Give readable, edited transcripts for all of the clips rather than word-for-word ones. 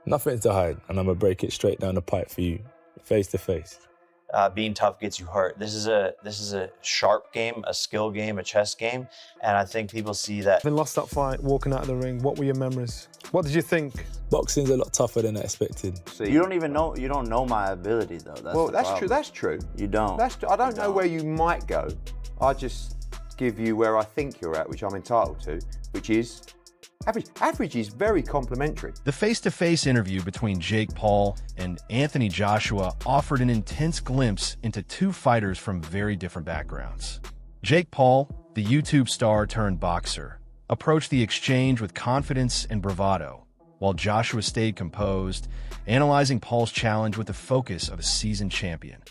Nothing to hide, and I'm going to break it straight down the pipe for you, face to face. Being tough gets you hurt. This is a sharp game, a skill game, a chess game, and I think people see that. Having lost that fight, walking out of the ring, what were your memories? What did you think? Boxing's a lot tougher than I expected. You don't know my ability though. That's true. You don't. I don't know where you might go. I just give you where I think you're at, which I'm entitled to, which is average. Average is very complimentary. The face-to-face interview between Jake Paul and Anthony Joshua offered an intense glimpse into two fighters from very different backgrounds. Jake Paul, the YouTube star turned boxer, approached the exchange with confidence and bravado, while Joshua stayed composed, analyzing Paul's challenge with the focus of a seasoned champion.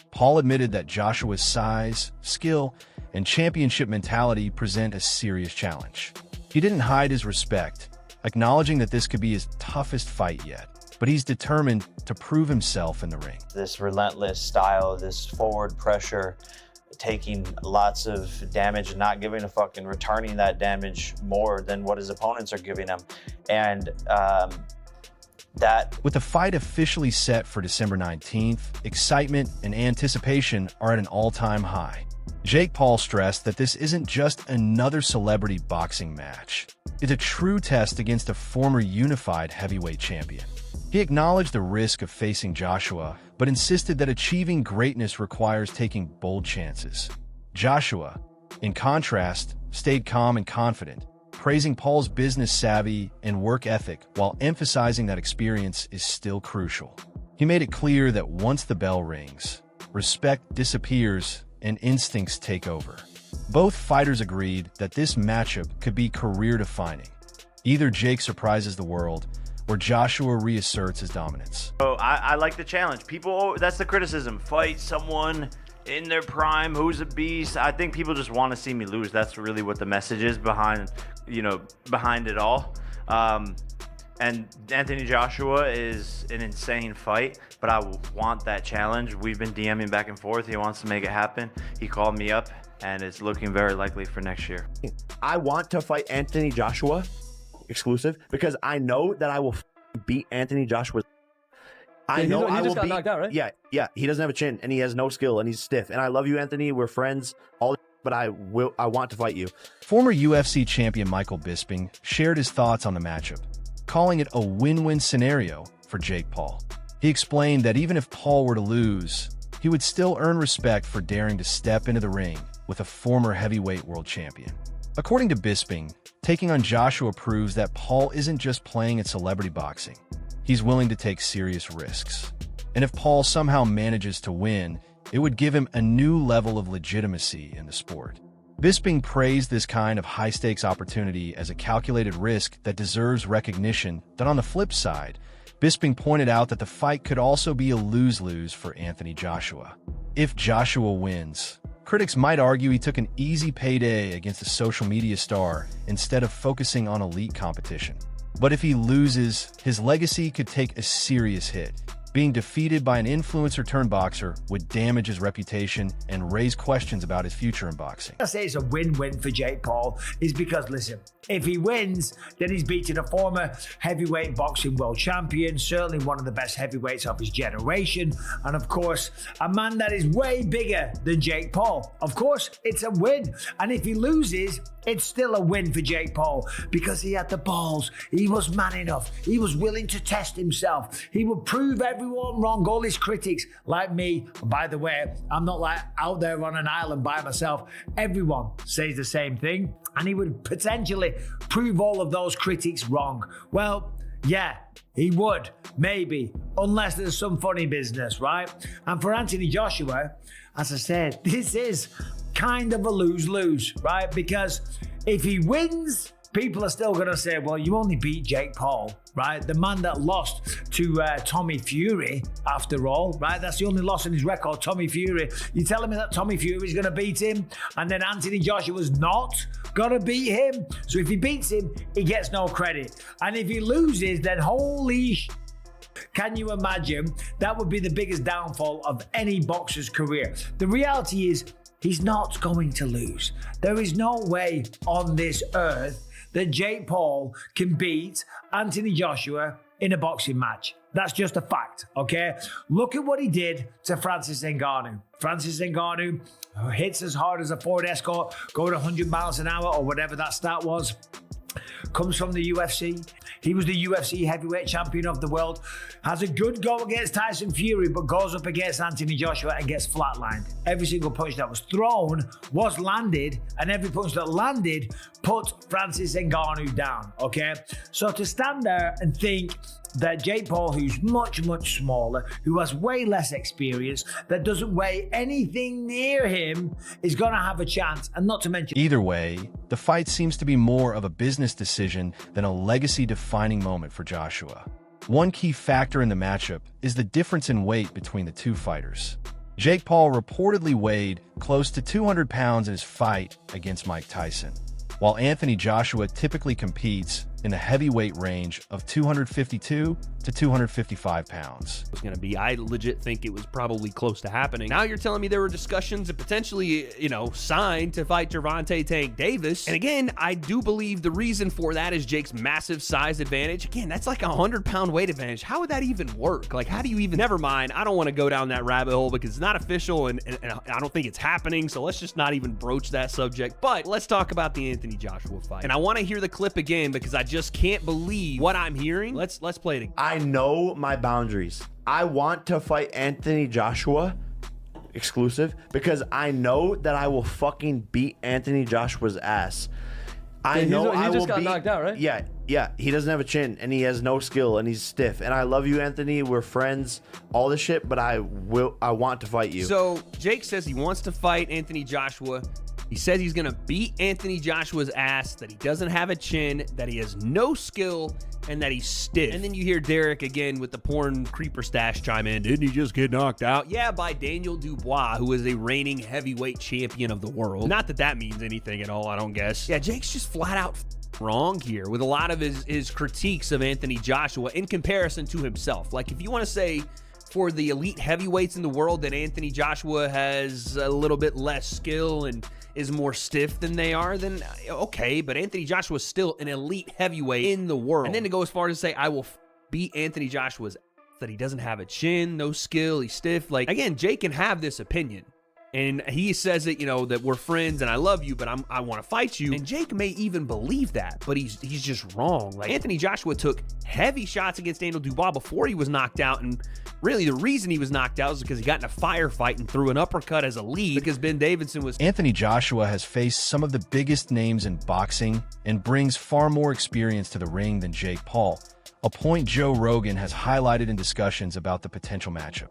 Paul admitted that Joshua's size, skill, and championship mentality present a serious challenge. He didn't hide his respect, acknowledging that this could be his toughest fight yet, but he's determined to prove himself in the ring. This relentless style, this forward pressure, taking lots of damage and not giving a fuck and returning that damage more than what his opponents are giving him. And With the fight officially set for December 19th, excitement and anticipation are at an all-time high. Jake Paul stressed that this isn't just another celebrity boxing match. It's a true test against a former unified heavyweight champion. He acknowledged the risk of facing Joshua, but insisted that achieving greatness requires taking bold chances. Joshua, in contrast, stayed calm and confident, praising Paul's business savvy and work ethic while emphasizing that experience is still crucial. He made it clear that once the bell rings, respect disappears and instincts take over. Both fighters agreed that this matchup could be career-defining. Either Jake surprises the world, or Joshua reasserts his dominance. Oh, I like the challenge. People, that's the criticism. Fight someone in their prime who's a beast. I think people just want to see me lose. That's really what the message is behind it all. And Anthony Joshua is an insane fight, but I want that challenge. We've been DMing back and forth. He wants to make it happen. He called me up, and it's looking very likely for next year. I want to fight Anthony Joshua exclusive because I know that I will beat Anthony Joshua. I know I will beat. Knocked out, right? Yeah. He doesn't have a chin, and he has no skill, and he's stiff. And I love you, Anthony. We're friends. But I want to fight you. Former UFC champion Michael Bisping shared his thoughts on the matchup, calling it a win-win scenario for Jake Paul. He explained that even if Paul were to lose, he would still earn respect for daring to step into the ring with a former heavyweight world champion. According to Bisping, taking on Joshua proves that Paul isn't just playing at celebrity boxing. He's willing to take serious risks. And if Paul somehow manages to win, it would give him a new level of legitimacy in the sport. Bisping praised this kind of high-stakes opportunity as a calculated risk that deserves recognition. Then on the flip side, Bisping pointed out that the fight could also be a lose-lose for Anthony Joshua. If Joshua wins, critics might argue he took an easy payday against a social media star instead of focusing on elite competition. But if he loses, his legacy could take a serious hit. Being defeated by an influencer-turned-boxer would damage his reputation and raise questions about his future in boxing. I say it's a win-win for Jake Paul is because, listen, if he wins, then he's beating a former heavyweight boxing world champion, certainly one of the best heavyweights of his generation, and of course, a man that is way bigger than Jake Paul. Of course, it's a win. And if he loses, it's still a win for Jake Paul because he had the balls. He was man enough. He was willing to test himself. He would prove everyone wrong, all his critics, like me. By the way, I'm not like out there on an island by myself. Everyone says the same thing, and he would potentially prove all of those critics wrong. Well, yeah, he would, maybe, unless there's some funny business, right? And for Anthony Joshua, as I said, this is kind of a lose-lose, right? Because if he wins, people are still going to say, well, you only beat Jake Paul, right? The man that lost to Tommy Fury, after all, right? That's the only loss in his record, Tommy Fury. You're telling me that Tommy Fury's going to beat him and then Anthony Joshua's not going to beat him? So if he beats him, he gets no credit. And if he loses, then holy sh**. Can you imagine? That would be the biggest downfall of any boxer's career. The reality is, he's not going to lose. There is no way on this earth that Jake Paul can beat Anthony Joshua in a boxing match. That's just a fact, okay? Look at what he did to Francis Ngannou. Francis Ngannou hits as hard as a Ford Escort, going 100 miles an hour or whatever that stat was. Comes from the UFC. He was the UFC heavyweight champion of the world. Has a good go against Tyson Fury, but goes up against Anthony Joshua and gets flatlined. Every single punch that was thrown was landed, and every punch that landed put Francis Ngannou down, okay? So to stand there and think that Jake Paul, who's much, much smaller, who has way less experience, that doesn't weigh anything near him, is going to have a chance, and not to mention... Either way, the fight seems to be more of a business decision than a legacy-defining moment for Joshua. One key factor in the matchup is the difference in weight between the two fighters. Jake Paul reportedly weighed close to 200 pounds in his fight against Mike Tyson, while Anthony Joshua typically competes in the heavyweight range of 252 to 255 pounds. It was going to be. I legit think it was probably close to happening. Now you're telling me there were discussions and potentially, signed to fight Gervonta Tank Davis. And again, I do believe the reason for that is Jake's massive size advantage. Again, that's like a 100-pound weight advantage. How would that even work? Like, how do you even... Never mind. I don't want to go down that rabbit hole because it's not official and I don't think it's happening. So let's just not even broach that subject. But let's talk about the Anthony Joshua fight. And I want to hear the clip again because I just can't believe what I'm hearing. Let's play it again. I know my boundaries. I want to fight Anthony Joshua exclusive because I know that I will fucking beat Anthony Joshua's ass. I know I will just got knocked out, right? Yeah. He doesn't have a chin and he has no skill and he's stiff. And I love you, Anthony. We're friends, all this shit, but I want to fight you. So Jake says he wants to fight Anthony Joshua. He says he's going to beat Anthony Joshua's ass, that he doesn't have a chin, that he has no skill, and that he's stiff. And then you hear Derek again with the porn creeper stash chime in. Didn't he just get knocked out? Yeah, by Daniel Dubois, who is a reigning heavyweight champion of the world. Not that that means anything at all, I don't guess. Yeah, Jake's just flat out wrong here with a lot of his critiques of Anthony Joshua in comparison to himself. Like, if you want to say for the elite heavyweights in the world that Anthony Joshua has a little bit less skill and is more stiff than they are, then okay, but Anthony Joshua is still an elite heavyweight in the world. And then to go as far as to say, I will beat Anthony Joshua's that he doesn't have a chin, no skill, he's stiff. Like, again, Jake can have this opinion. And he says that, that we're friends and I love you, but I want to fight you. And Jake may even believe that, but he's just wrong. Like, Anthony Joshua took heavy shots against Daniel Dubois before he was knocked out. And really the reason he was knocked out is because he got in a firefight and threw an uppercut as a lead because Ben Davidson was... Anthony Joshua has faced some of the biggest names in boxing and brings far more experience to the ring than Jake Paul, a point Joe Rogan has highlighted in discussions about the potential matchup.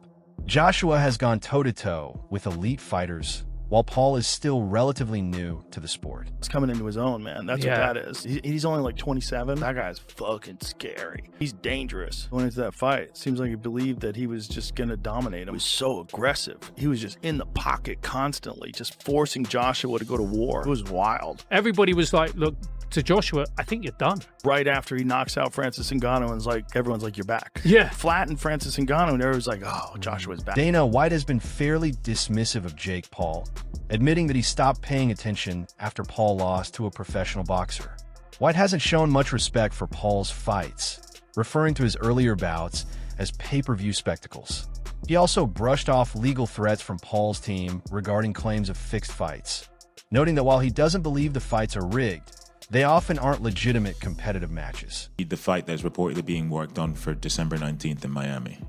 Joshua has gone toe-to-toe with elite fighters, while Paul is still relatively new to the sport. He's coming into his own, man. That's what that is. He's only like 27. That guy's fucking scary. He's dangerous. Going into that fight, it seems like he believed that he was just going to dominate him. He was so aggressive. He was just in the pocket constantly, just forcing Joshua to go to war. It was wild. Everybody was like, look, to Joshua, I think you're done. Right after he knocks out Francis Ngannou, and everyone's like, you're back. Yeah. Flattened Francis Ngannou, and everyone's like, oh, Joshua's back. Dana White has been fairly dismissive of Jake Paul, admitting that he stopped paying attention after Paul lost to a professional boxer. White hasn't shown much respect for Paul's fights, referring to his earlier bouts as pay-per-view spectacles. He also brushed off legal threats from Paul's team regarding claims of fixed fights, noting that while he doesn't believe the fights are rigged, they often aren't legitimate competitive matches. The fight that's reportedly being worked on for December 19th in Miami.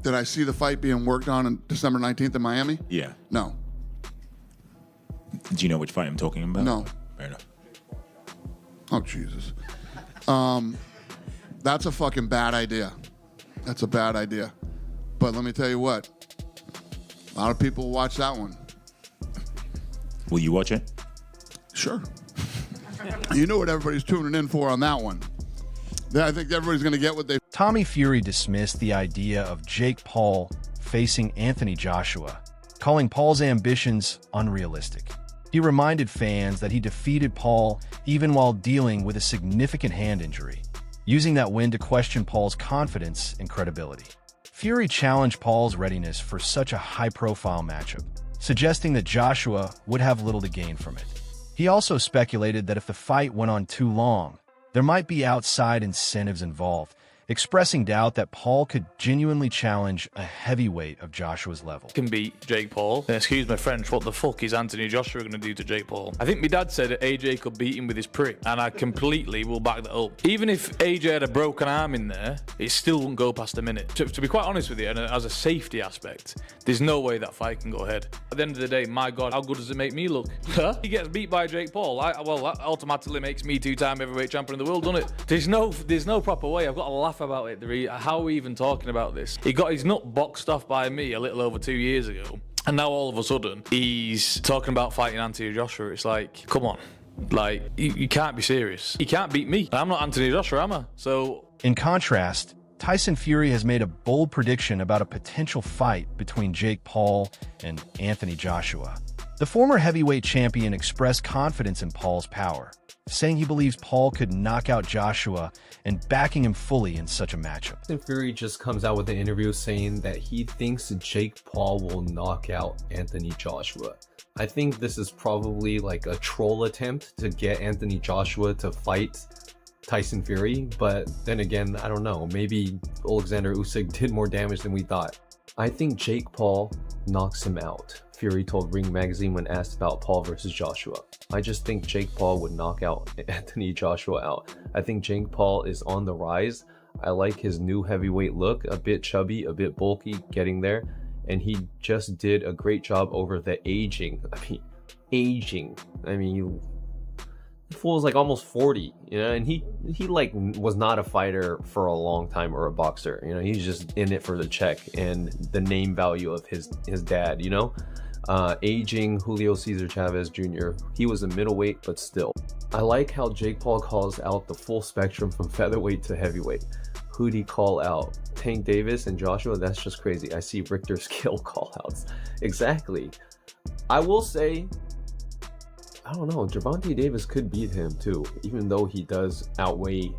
Did I see the fight being worked on December 19th in Miami? Yeah. No. Do you know which fight I'm talking about? No. Fair enough. Oh, Jesus. That's a fucking bad idea. That's a bad idea. But let me tell you what. A lot of people watch that one. Will you watch it? Sure. You know what everybody's tuning in for on that one. I think everybody's going to get what they... Tommy Fury dismissed the idea of Jake Paul facing Anthony Joshua, calling Paul's ambitions unrealistic. He reminded fans that he defeated Paul even while dealing with a significant hand injury, using that win to question Paul's confidence and credibility. Fury challenged Paul's readiness for such a high-profile matchup, suggesting that Joshua would have little to gain from it. He also speculated that if the fight went on too long, there might be outside incentives involved, expressing doubt that Paul could genuinely challenge a heavyweight of Joshua's level. Can beat Jake Paul. And excuse my French, what the fuck is Anthony Joshua going to do to Jake Paul? I think my dad said that AJ could beat him with his prick, and I completely will back that up. Even if AJ had a broken arm in there, it still wouldn't go past a minute. To be quite honest with you, and as a safety aspect, there's no way that fight can go ahead. At the end of the day, my God, how good does it make me look? He gets beat by Jake Paul. Well, that automatically makes me two-time heavyweight champion of the world, doesn't it? There's no proper way. I've got to laugh about it. How are we even talking about this? He got his nut boxed off by me a little over 2 years ago, and now all of a sudden he's talking about fighting Anthony Joshua. It's like, come on. Like, you can't be serious. You can't beat me. I'm not Anthony Joshua, am I? So... In contrast, Tyson Fury has made a bold prediction about a potential fight between Jake Paul and Anthony Joshua. The former heavyweight champion expressed confidence in Paul's power, saying he believes Paul could knock out Joshua and backing him fully in such a matchup. Tyson Fury just comes out with an interview saying that he thinks Jake Paul will knock out Anthony Joshua. I think this is probably like a troll attempt to get Anthony Joshua to fight Tyson Fury, but then again, I don't know. Maybe Alexander Usyk did more damage than we thought. I think Jake Paul knocks him out, Fury told Ring Magazine when asked about Paul versus Joshua. I just think Jake Paul would knock out Anthony Joshua out. I think Jake Paul is on the rise. I like his new heavyweight look, a bit chubby, a bit bulky, getting there. And he just did a great job over the aging. The fool was like almost 40, you know, and he like was not a fighter for a long time or a boxer, you know. He's just in it for the check and the name value of his dad, you know. Aging Julio Cesar Chavez Jr., he was a middleweight, but still. I like how Jake Paul calls out the full spectrum from featherweight to heavyweight. Who'd he call out? Tank Davis and Joshua? That's just crazy. I see Richter Scale call-outs. Exactly. I will say, I don't know, Gervonta Davis could beat him too, even though he does outweigh...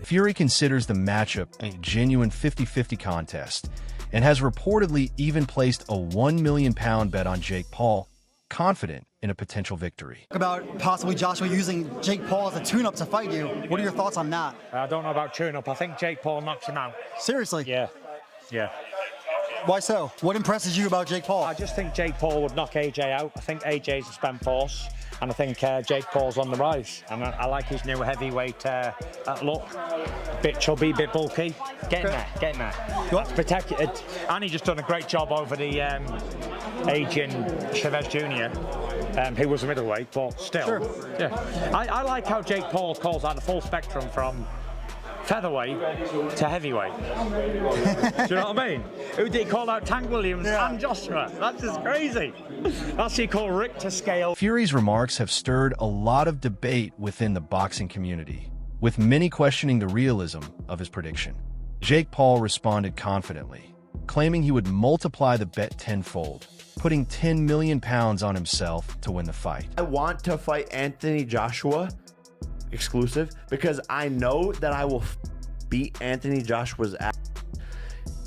Fury considers the matchup a genuine 50-50 contest and has reportedly even placed a £1 million bet on Jake Paul, confident in a potential victory. About possibly Joshua using Jake Paul as a tune-up to fight you. What are your thoughts on that? I don't know about tune-up. I think Jake Paul knocks him out. Seriously? Yeah. Why so? What impresses you about Jake Paul? I just think Jake Paul would knock AJ out. I think AJ's a spent force, and I think Jake Paul's on the rise. And I like his new heavyweight look. Bit chubby, bit bulky. Getting there. That's protected. And he just done a great job over the aging Chavez Jr., who was a middleweight, but still. Sure. Yeah. I like how Jake Paul calls out the full spectrum from featherweight to heavyweight. Do you know what I mean? Who did he call out? Tank Williams and Joshua. That's just crazy. That's what he called Richter Scale. Fury's remarks have stirred a lot of debate within the boxing community, with many questioning the realism of his prediction. Jake Paul responded confidently, claiming he would multiply the bet tenfold, putting £10 million on himself to win the fight. I want to fight Anthony Joshua exclusive because I know that I will beat Anthony Joshua's ass.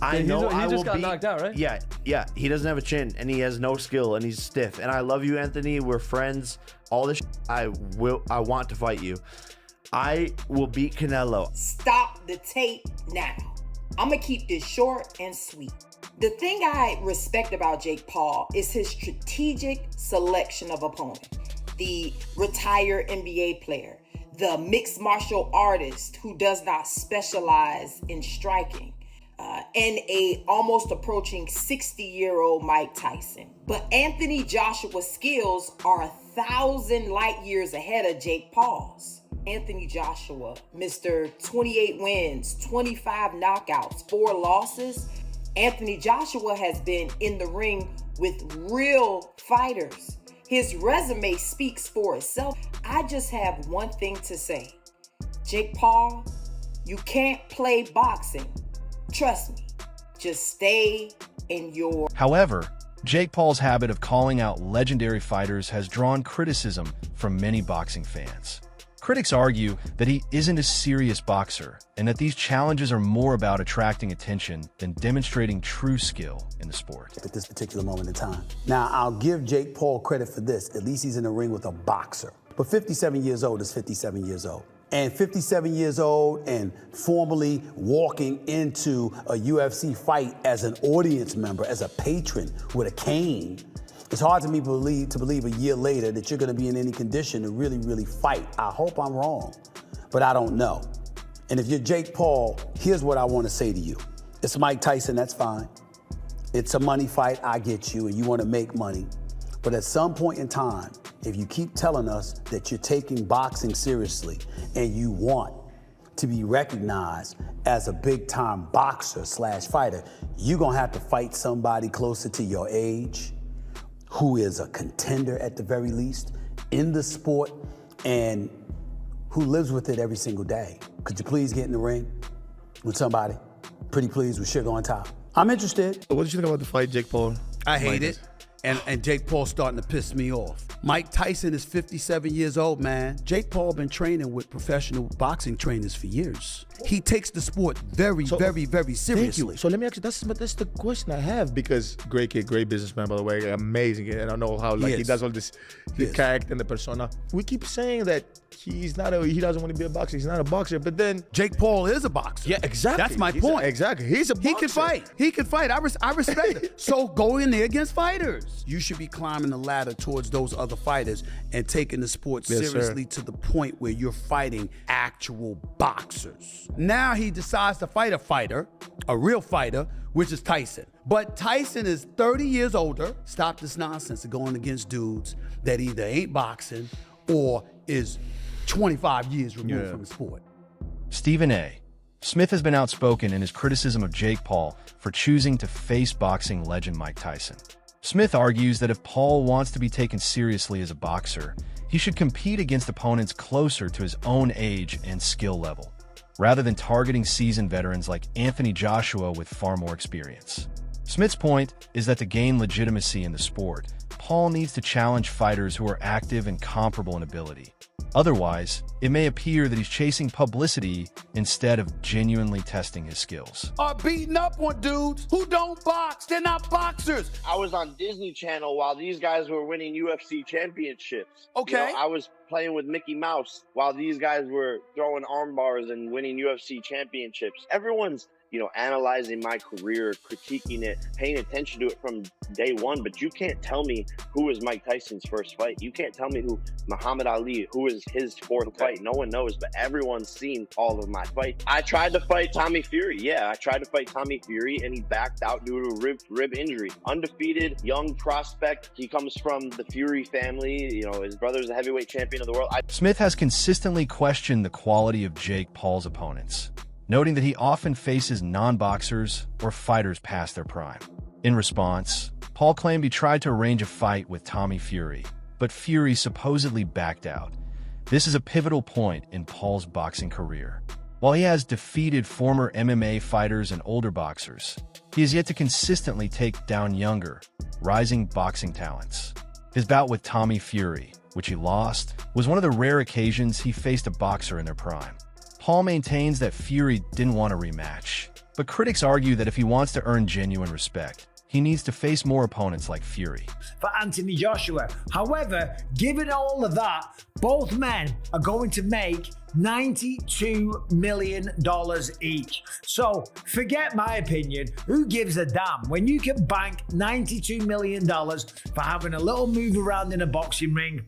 I know I will just got knocked out, right? Yeah. He doesn't have a chin and he has no skill and he's stiff. And I love you, Anthony. We're friends. All this I want to fight you. I will beat Canelo. Stop the tape now. I'm gonna keep this short and sweet. The thing I respect about Jake Paul is his strategic selection of opponent. The retired NBA player, the mixed martial artist who does not specialize in striking, and a almost approaching 60-year-old Mike Tyson. But Anthony Joshua's skills are 1,000 light years ahead of Jake Paul's. Anthony Joshua, Mr. 28 wins, 25 knockouts, 4 losses. Anthony Joshua has been in the ring with real fighters. His resume speaks for itself. I just have one thing to say. Jake Paul, you can't play boxing. Trust me. Just stay in your... However, Jake Paul's habit of calling out legendary fighters has drawn criticism from many boxing fans. Critics argue that he isn't a serious boxer and that these challenges are more about attracting attention than demonstrating true skill in the sport. At this particular moment in time. Now, I'll give Jake Paul credit for this. At least he's in the ring with a boxer. But 57 years old is 57 years old. And 57 years old and formally walking into a UFC fight as an audience member, as a patron with a cane, it's hard to me believe a year later that you're going to be in any condition to really, really fight. I hope I'm wrong, but I don't know. And if you're Jake Paul, here's what I want to say to you. It's Mike Tyson, that's fine. It's a money fight, I get you, and you want to make money. But at some point in time, if you keep telling us that you're taking boxing seriously and you want to be recognized as a big-time boxer/fighter, you're going to have to fight somebody closer to your age, who is a contender at the very least in the sport and who lives with it every single day. Could you please get in the ring with somebody? Pretty please with sugar on top. I'm interested. What did you think about the fight, Jake Paul? I hate it. And Jake Paul's starting to piss me off. Mike Tyson is 57 years old, man. Jake Paul been training with professional boxing trainers for years. He takes the sport very seriously. Thank you. So let me ask you, that's the question I have, because great kid, great businessman, by the way, amazing. And I know how he does all this, the character and the persona. We keep saying that he doesn't want to be a boxer. He's not a boxer, but then Jake Paul is a boxer. Yeah, exactly. That's my point. Exactly. He's a boxer. He can fight. I respect it. So go in there against fighters. You should be climbing the ladder towards those other fighters and taking the sport seriously to the point where you're fighting actual boxers. Now he decides to fight a fighter, a real fighter, which is Tyson. But Tyson is 30 years older. Stop this nonsense of going against dudes that either ain't boxing or is 25 years removed from the sport. Stephen A. Smith has been outspoken in his criticism of Jake Paul for choosing to face boxing legend Mike Tyson. Smith argues that if Paul wants to be taken seriously as a boxer, he should compete against opponents closer to his own age and skill level, rather than targeting seasoned veterans like Anthony Joshua with far more experience. Smith's point is that to gain legitimacy in the sport, Paul needs to challenge fighters who are active and comparable in ability. Otherwise, it may appear that he's chasing publicity instead of genuinely testing his skills. Are beating up on dudes who don't box. They're not boxers. I was on Disney Channel while these guys were winning UFC championships. Okay. You know, I was playing with Mickey Mouse while these guys were throwing arm bars and winning UFC championships. Everyone's, analyzing my career, critiquing it, paying attention to it from day one, but you can't tell me who was Mike Tyson's first fight. You can't tell me who Muhammad Ali, who is his fourth fight. No one knows, but everyone's seen all of my fights. I tried to fight Tommy Fury. Yeah, I tried to fight Tommy Fury, and he backed out due to a rib injury. Undefeated, young prospect. He comes from the Fury family. His brother's a heavyweight champion of the world. Smith has consistently questioned the quality of Jake Paul's opponents, noting that he often faces non-boxers or fighters past their prime. In response, Paul claimed he tried to arrange a fight with Tommy Fury, but Fury supposedly backed out. This is a pivotal point in Paul's boxing career. While he has defeated former MMA fighters and older boxers, he has yet to consistently take down younger, rising boxing talents. His bout with Tommy Fury, which he lost, was one of the rare occasions he faced a boxer in their prime. Paul maintains that Fury didn't want a rematch, but critics argue that if he wants to earn genuine respect, he needs to face more opponents like Fury. For Anthony Joshua. However, given all of that, both men are going to make $92 million each. So forget my opinion. Who gives a damn when you can bank $92 million for having a little move around in a boxing ring?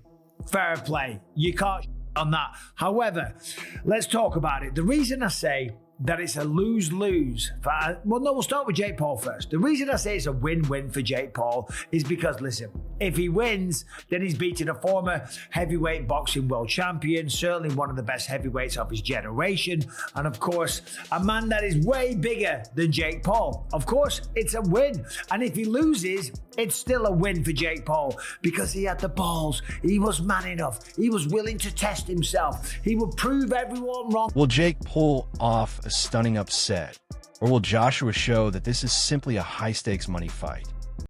Fair play. You can't on that. However, let's talk about it. The reason I say that it's a lose-lose we'll start with Jake Paul first. The reason I say it's a win-win for Jake Paul is because, listen, if he wins, then he's beating a former heavyweight boxing world champion, certainly one of the best heavyweights of his generation, and of course, a man that is way bigger than Jake Paul. Of course, it's a win. And if he loses, it's still a win for Jake Paul because he had the balls. He was man enough. He was willing to test himself. He would prove everyone wrong. Will Jake pull off a stunning upset, or will Joshua show that this is simply a high-stakes money fight?